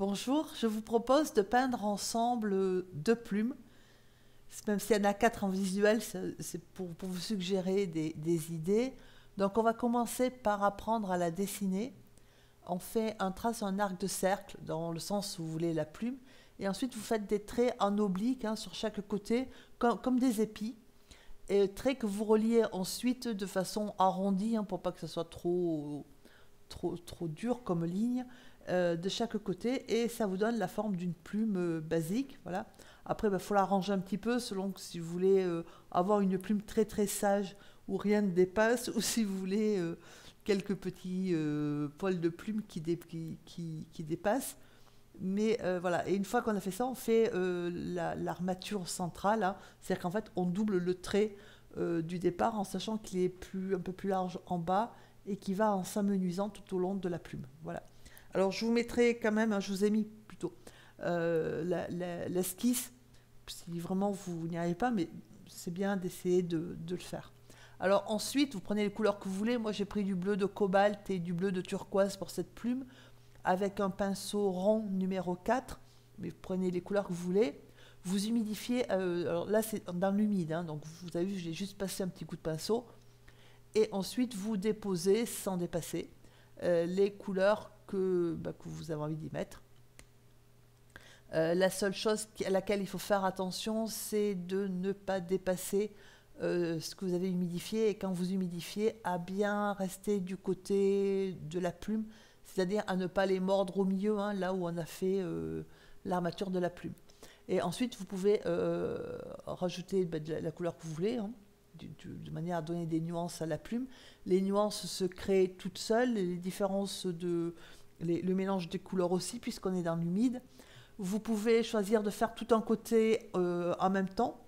Bonjour, je vous propose de peindre ensemble deux plumes. Même s'il y en a quatre en visuel, c'est pour vous suggérer des idées. Donc on va commencer par apprendre à la dessiner. On fait un trace, un arc de cercle dans le sens où vous voulez la plume. Et ensuite vous faites des traits en oblique sur chaque côté, comme des épis. Et traits que vous reliez ensuite de façon arrondie, pour pas que ce soit trop dur comme ligne, de chaque côté, et ça vous donne la forme d'une plume basique. Voilà. Après, il faut l'arranger un petit peu selon si vous voulez avoir une plume très très sage où rien ne dépasse, ou si vous voulez quelques petits poils de plume qui dépassent. Mais voilà, et une fois qu'on a fait ça, on fait l'armature centrale, c'est-à-dire qu'en fait, on double le trait du départ en sachant qu'il est un peu plus large en bas et qui va en s'amenuisant tout au long de la plume. Voilà. Alors, je vous mettrai quand même, je vous ai mis plutôt l'esquisse, si vraiment vous n'y arrivez pas, mais c'est bien d'essayer de le faire. Alors ensuite, vous prenez les couleurs que vous voulez. Moi, j'ai pris du bleu de cobalt et du bleu de turquoise pour cette plume, avec un pinceau rond numéro 4, mais vous prenez les couleurs que vous voulez. Vous humidifiez, alors là c'est dans l'humide, donc vous avez vu, j'ai juste passé un petit coup de pinceau, et ensuite vous déposez sans dépasser les couleurs que vous avez envie d'y mettre. La seule chose à laquelle il faut faire attention, c'est de ne pas dépasser ce que vous avez humidifié, et quand vous humidifiez, à bien rester du côté de la plume, c'est-à-dire à ne pas les mordre au milieu, là où on a fait l'armature de la plume. Et ensuite, vous pouvez rajouter de la couleur que vous voulez, de manière à donner des nuances à la plume. Les nuances se créent toutes seules, les différences le mélange des couleurs aussi, puisqu'on est dans l'humide. Vous pouvez choisir de faire tout un côté en même temps,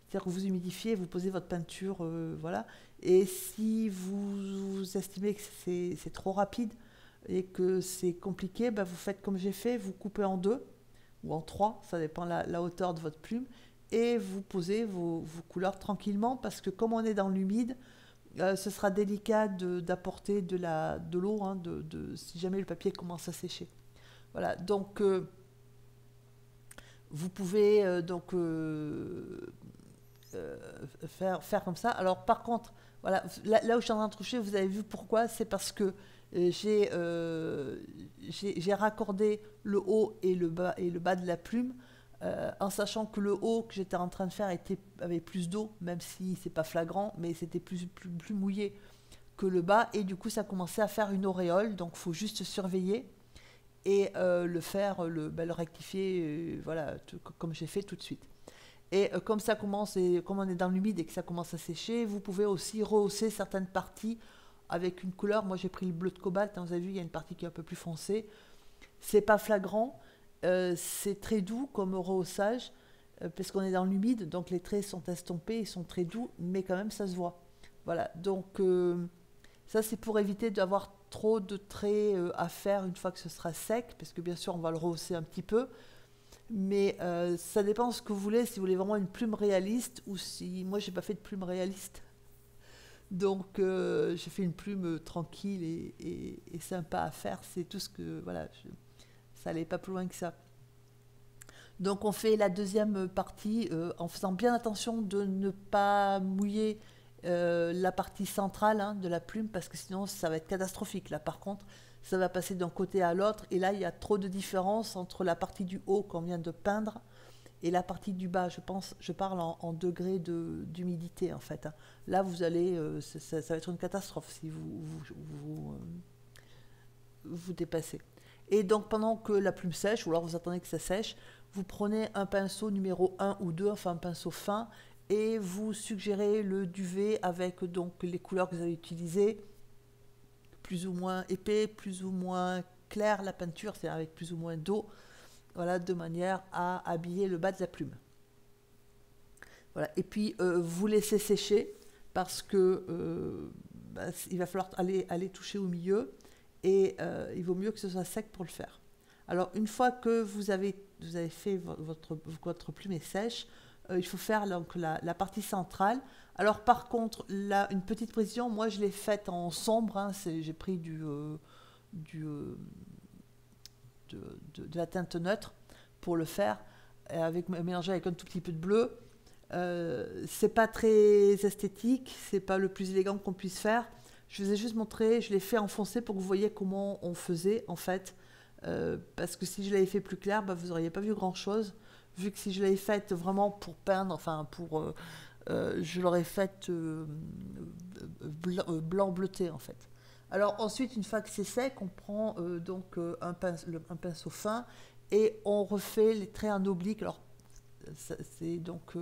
c'est-à-dire que vous humidifiez, vous posez votre peinture, voilà. Et si vous estimez que c'est trop rapide et que c'est compliqué, vous faites comme j'ai fait, vous coupez en deux ou en trois, ça dépend la hauteur de votre plume, et vous posez vos couleurs tranquillement, parce que comme on est dans l'humide, ce sera délicat d'apporter de l'eau, si jamais le papier commence à sécher. Voilà, donc vous pouvez faire comme ça. Alors par contre, voilà, là où je suis en train de toucher, vous avez vu pourquoi, c'est parce que j'ai raccordé le haut et le bas de la plume, en sachant que le haut que j'étais en train de faire avait plus d'eau, même si c'est pas flagrant, mais c'était plus mouillé que le bas, et du coup ça commençait à faire une auréole, donc il faut juste surveiller et le rectifier, voilà, comme j'ai fait tout de suite. Et comme ça commence, et comme on est dans l'humide et que ça commence à sécher, vous pouvez aussi rehausser certaines parties avec une couleur. Moi j'ai pris le bleu de cobalt, vous avez vu, il y a une partie qui est un peu plus foncée. C'est pas flagrant, c'est très doux comme rehaussage, parce qu'on est dans l'humide, donc les traits sont estompés, ils sont très doux, mais quand même ça se voit. Voilà, donc ça c'est pour éviter d'avoir trop de traits à faire une fois que ce sera sec, parce que bien sûr on va le rehausser un petit peu, mais ça dépend de ce que vous voulez, si vous voulez vraiment une plume réaliste, ou si... Moi j'ai pas fait de plume réaliste, donc j'ai fait une plume tranquille et sympa à faire, c'est tout ce que... Voilà, ça allait pas plus loin que ça. Donc on fait la deuxième partie en faisant bien attention de ne pas mouiller la partie centrale de la plume, parce que sinon ça va être catastrophique. Là par contre, ça va passer d'un côté à l'autre, et là il y a trop de différence entre la partie du haut qu'on vient de peindre et la partie du bas. Je parle en degrés d'humidité en fait. Là vous allez, ça va être une catastrophe si vous dépassez. Et donc pendant que la plume sèche, ou alors vous attendez que ça sèche, vous prenez un pinceau numéro 1 ou 2, enfin un pinceau fin, et vous suggérez le duvet avec donc les couleurs que vous avez utilisées, plus ou moins épais, plus ou moins clair la peinture, c'est avec plus ou moins d'eau, voilà, de manière à habiller le bas de la plume. Voilà. Et puis vous laissez sécher, parce que il va falloir aller toucher au milieu, et il vaut mieux que ce soit sec pour le faire. Alors une fois que vous avez fait votre plume est sèche, il faut faire donc la partie centrale. Alors par contre, là, une petite précision, moi je l'ai faite en sombre, j'ai pris du de la teinte neutre pour le faire, mélanger avec un tout petit peu de bleu. C'est pas très esthétique, c'est pas le plus élégant qu'on puisse faire. Je vous ai juste montré, je l'ai fait enfoncer pour que vous voyez comment on faisait en fait. Parce que si je l'avais fait plus clair, bah, vous n'auriez pas vu grand chose. Vu que si je l'avais faite vraiment pour peindre, enfin je l'aurais faite blanc bleuté en fait. Alors ensuite, une fois que c'est sec, on prend un pinceau fin et on refait les traits en oblique. Alors c'est donc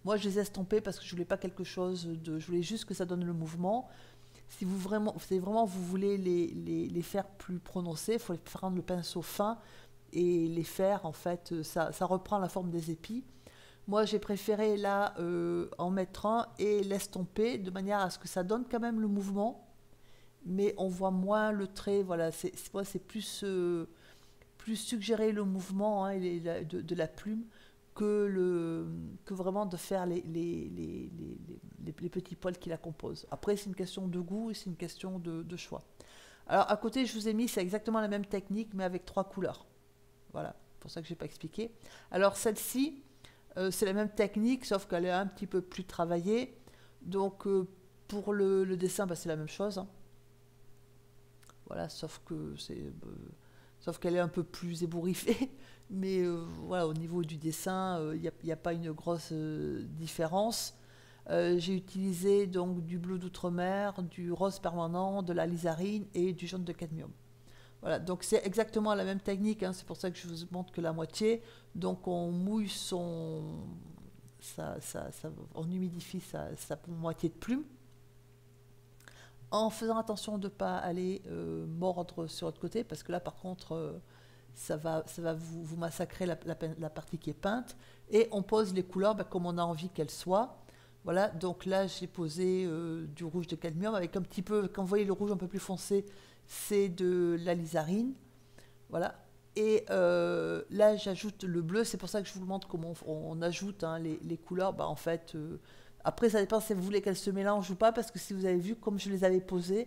moi je les ai estompés parce que je voulais pas quelque chose de, je voulais juste que ça donne le mouvement. Si vous voulez les faire plus prononcés, il faut prendre le pinceau fin et les faire, en fait, ça reprend la forme des épis. Moi, j'ai préféré là en mettre un et l'estomper de manière à ce que ça donne quand même le mouvement, mais on voit moins le trait. Voilà, c'est plus suggérer le mouvement hein, de la plume que vraiment de faire les petits poils qui la composent. Après, c'est une question de goût et c'est une question de choix. Alors, à côté, je vous ai mis, c'est exactement la même technique, mais avec 3 couleurs. Voilà, c'est pour ça que je n'ai pas expliqué. Alors, celle-ci, c'est la même technique, sauf qu'elle est un petit peu plus travaillée. Donc, pour le dessin, bah, c'est la même chose. Hein. Voilà, sauf qu'elle est un peu plus ébouriffée. Mais voilà, au niveau du dessin, il n'y a pas une grosse différence. J'ai utilisé donc du bleu d'outre-mer, du rose permanent, de la lizarine et du jaune de cadmium. Voilà, donc c'est exactement la même technique, hein, c'est pour ça que je vous montre que la moitié. Donc on mouille on humidifie sa moitié de plume, en faisant attention de ne pas aller mordre sur l'autre côté, parce que là par contre ça va vous massacrer la partie qui est peinte. Et on pose les couleurs comme on a envie qu'elles soient. Voilà, donc là j'ai posé du rouge de cadmium avec un petit peu, quand vous voyez le rouge un peu plus foncé, c'est de la lizarine. Voilà. Et là j'ajoute le bleu, c'est pour ça que je vous montre comment on ajoute hein, les couleurs. Bah, en fait, après ça dépend si vous voulez qu'elles se mélangent ou pas, parce que si vous avez vu, comme je les avais posées,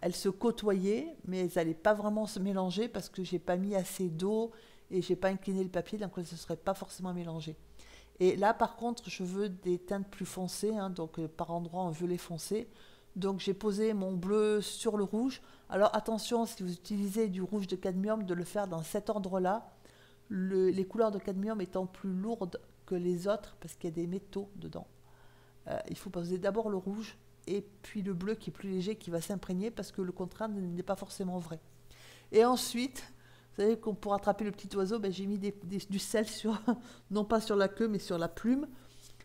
elles se côtoyaient, mais elles n'allaient pas vraiment se mélanger parce que j'ai pas mis assez d'eau et j'ai pas incliné le papier, donc elles ne se seraient pas forcément mélangées. Et là, par contre, je veux des teintes plus foncées, hein, donc par endroits un violet foncé. Donc j'ai posé mon bleu sur le rouge. Alors attention, si vous utilisez du rouge de cadmium, de le faire dans cet ordre-là. Les couleurs de cadmium étant plus lourdes que les autres, parce qu'il y a des métaux dedans. Il faut poser d'abord le rouge, et puis le bleu qui est plus léger, qui va s'imprégner, parce que le contraire n'est pas forcément vrai. Et ensuite, vous savez, pour attraper le petit oiseau, ben, j'ai mis du sel non pas sur la queue, mais sur la plume.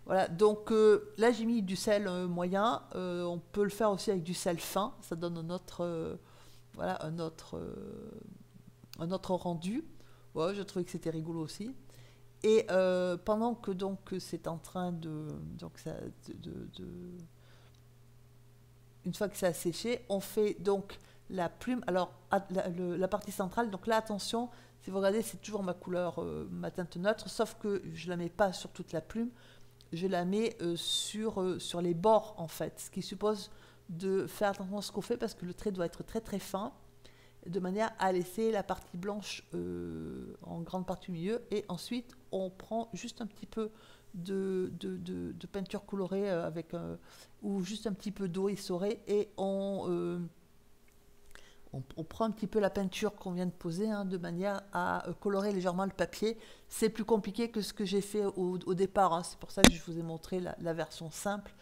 Voilà, donc là j'ai mis du sel moyen, on peut le faire aussi avec du sel fin, ça donne voilà, un autre rendu. Ouais, je trouvais que c'était rigolo aussi. Et pendant que donc c'est en train une fois que ça a séché, on fait donc la plume. Alors la partie centrale, donc là attention, si vous regardez, c'est toujours ma couleur, ma teinte neutre, sauf que je ne la mets pas sur toute la plume. Je la mets sur les bords en fait, ce qui suppose de faire attention à ce qu'on fait parce que le trait doit être très très fin, de manière à laisser la partie blanche en grande partie au milieu, et ensuite on prend juste un petit peu de peinture colorée ou juste un petit peu d'eau essorée, et on prend un petit peu la peinture qu'on vient de poser hein, de manière à colorer légèrement le papier. C'est plus compliqué que ce que j'ai fait au départ. Hein. C'est pour ça que je vous ai montré la version simple.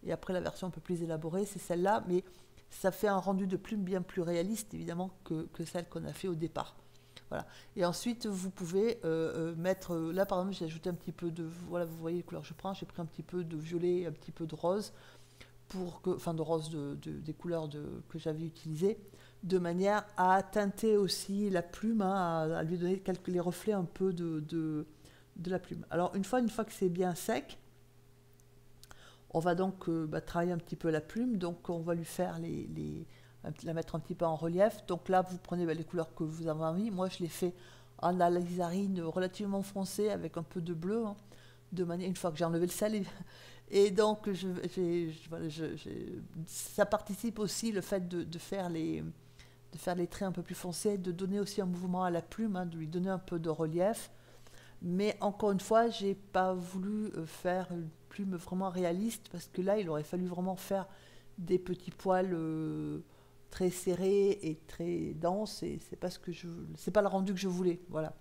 Et après, la version un peu plus élaborée, c'est celle-là. Mais ça fait un rendu de plume bien plus réaliste, évidemment, que celle qu'on a fait au départ. Voilà. Et ensuite, vous pouvez mettre... là, par exemple, j'ai ajouté un petit peu de... Voilà, vous voyez les couleurs que je prends. J'ai pris un petit peu de violet, un petit peu de rose. Enfin, de rose des couleurs que j'avais utilisées, de manière à teinter aussi la plume, hein, à lui donner les reflets un peu de la plume. Alors une fois que c'est bien sec, on va donc travailler un petit peu la plume, donc on va lui faire la mettre un petit peu en relief. Donc là vous prenez les couleurs que vous avez envie. Moi je l'ai fait en alizarine relativement foncée avec un peu de bleu, hein, de manière, une fois que j'ai enlevé le sel. Et donc, ça participe aussi le fait de faire de faire les traits un peu plus foncés, de donner aussi un mouvement à la plume, hein, de lui donner un peu de relief. Mais encore une fois, j'ai pas voulu faire une plume vraiment réaliste parce que là, il aurait fallu vraiment faire des petits poils très serrés et très denses et c'est pas le rendu que je voulais. Voilà.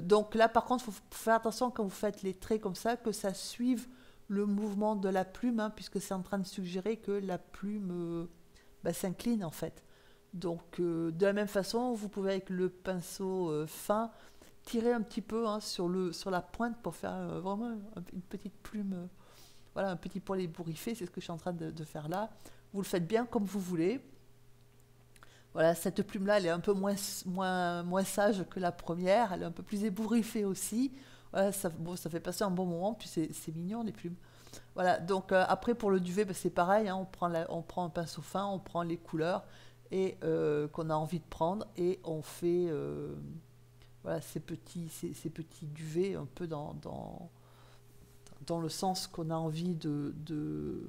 Donc là, par contre, il faut faire attention quand vous faites les traits comme ça, que ça suive le mouvement de la plume, hein, puisque c'est en train de suggérer que la plume s'incline en fait. Donc de la même façon, vous pouvez avec le pinceau fin tirer un petit peu, hein, sur la pointe pour faire vraiment une petite plume, voilà, un petit poil ébouriffé, c'est ce que je suis en train de faire là. Vous le faites bien comme vous voulez. Voilà, cette plume-là, elle est un peu moins sage que la première, elle est un peu plus ébouriffée aussi. Voilà, ça fait passer un bon moment, puis c'est mignon les plumes. Voilà, donc après pour le duvet, c'est pareil, hein, on prend un pinceau fin, on prend les couleurs et qu'on a envie de prendre et on fait voilà, ces petits duvets un peu dans le sens qu'on a envie de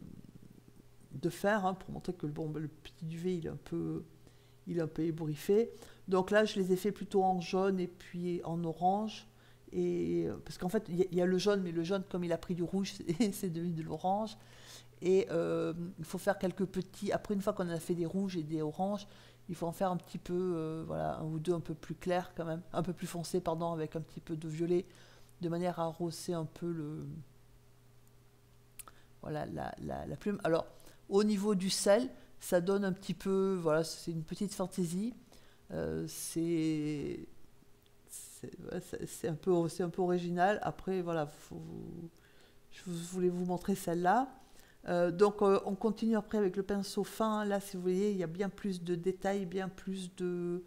faire, hein, pour montrer que le petit duvet il est un peu ébouriffé. Donc là, je les ai fait plutôt en jaune et puis en orange. Et, parce qu'en fait, il y a le jaune, mais le jaune, comme il a pris du rouge, c'est devenu de l'orange. Et il faut faire quelques petits... Après, une fois qu'on a fait des rouges et des oranges, il faut en faire un petit peu, voilà, un ou deux un peu plus clairs quand même, un peu plus foncés, pardon, avec un petit peu de violet, de manière à arroser un peu voilà, la plume. Alors, au niveau du sel, ça donne un petit peu, voilà, c'est une petite fantaisie. C'est un peu original. Après, voilà, je voulais vous montrer celle-là. Donc, on continue après avec le pinceau fin. Là, si vous voyez, il y a bien plus de détails, bien plus de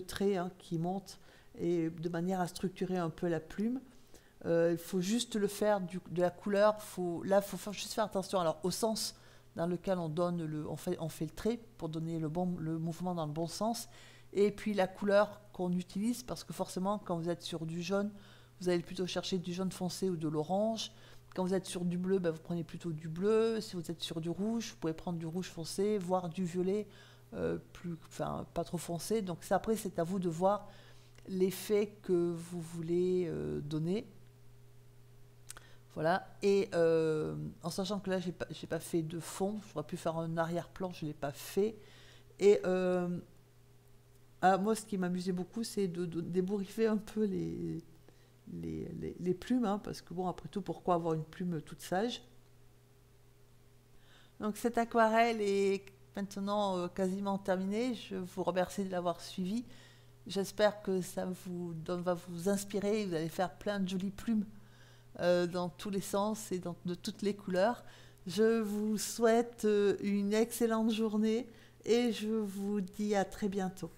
traits, hein, qui montent, et de manière à structurer un peu la plume. Il faut juste le faire de la couleur. Là, il faut juste faire attention alors, au sens dans lequel on fait le trait pour donner le mouvement dans le bon sens. Et puis la couleur qu'on utilise, parce que forcément, quand vous êtes sur du jaune, vous allez plutôt chercher du jaune foncé ou de l'orange. Quand vous êtes sur du bleu, vous prenez plutôt du bleu. Si vous êtes sur du rouge, vous pouvez prendre du rouge foncé, voire du violet, pas trop foncé. Donc ça, après, c'est à vous de voir l'effet que vous voulez donner. Voilà. Et en sachant que là, j'ai pas fait de fond, j'aurais pu faire un arrière-plan, je ne l'ai pas fait. Et moi, ce qui m'amusait beaucoup, c'est de débouriffer un peu les plumes, hein, parce que bon, après tout, pourquoi avoir une plume toute sage? Donc cette aquarelle est maintenant quasiment terminée. Je vous remercie de l'avoir suivie. J'espère que va vous inspirer. Vous allez faire plein de jolies plumes dans tous les sens et de toutes les couleurs. Je vous souhaite une excellente journée et je vous dis à très bientôt.